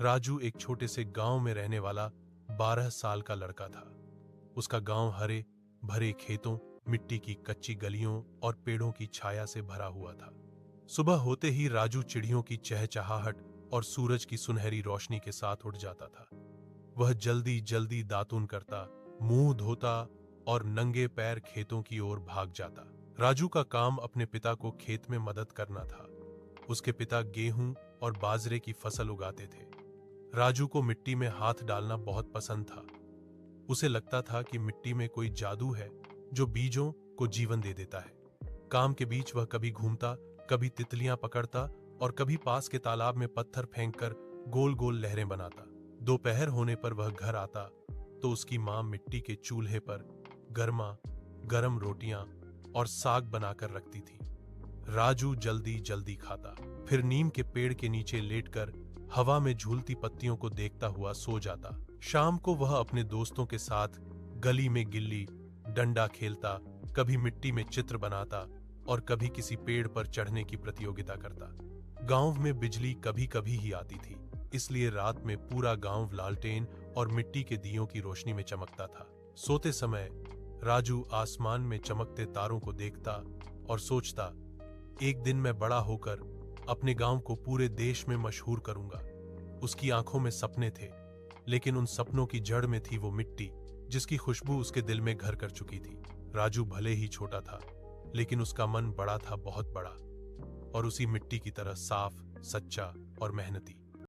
राजू एक छोटे से गांव में रहने वाला 12 साल का लड़का था। उसका गांव हरे भरे खेतों, मिट्टी की कच्ची गलियों और पेड़ों की छाया से भरा हुआ था। सुबह होते ही राजू चिड़ियों की चहचहाहट और सूरज की सुनहरी रोशनी के साथ उठ जाता था। वह जल्दी जल्दी दातून करता, मुंह धोता और नंगे पैर खेतों की ओर भाग जाता। राजू का काम अपने पिता को खेत में मदद करना था। उसके पिता गेहूं और बाजरे की फसल उगाते थे। राजू को मिट्टी में हाथ डालना बहुत पसंद था। उसे लगता था कि मिट्टी में कोई जादू है जो बीजों को जीवन दे देता है। काम के बीच वह कभी घूमता, कभी तितलियां पकड़ता और कभी पास के तालाब में पत्थर फेंककर गोल गोल लहरें बनाता। दोपहर होने पर वह घर आता तो उसकी मां मिट्टी के चूल्हे पर गर्मा गर्म रोटियां और साग बनाकर रखती थी। राजू जल्दी जल्दी खाता, फिर नीम के पेड़ के नीचे लेटकर हवा में झूलती पत्तियों को देखता हुआ सो जाता। शाम को वह अपने दोस्तों के साथ गली में गिल्ली डंडा खेलता, कभी मिट्टी में चित्र बनाता और कभी किसी पेड़ पर चढ़ने की प्रतियोगिता करता। गांव में बिजली कभी कभी ही आती थी, इसलिए रात में पूरा गांव लालटेन और मिट्टी के दियों की रोशनी में चमकता था। सोते समय राजू आसमान में चमकते तारों को देखता और सोचता, एक दिन मैं बड़ा होकर अपने गांव को पूरे देश में मशहूर करूंगा। उसकी आंखों में सपने थे, लेकिन उन सपनों की जड़ में थी वो मिट्टी जिसकी खुशबू उसके दिल में घर कर चुकी थी। राजू भले ही छोटा था, लेकिन उसका मन बड़ा था, बहुत बड़ा, और उसी मिट्टी की तरह साफ, सच्चा और मेहनती।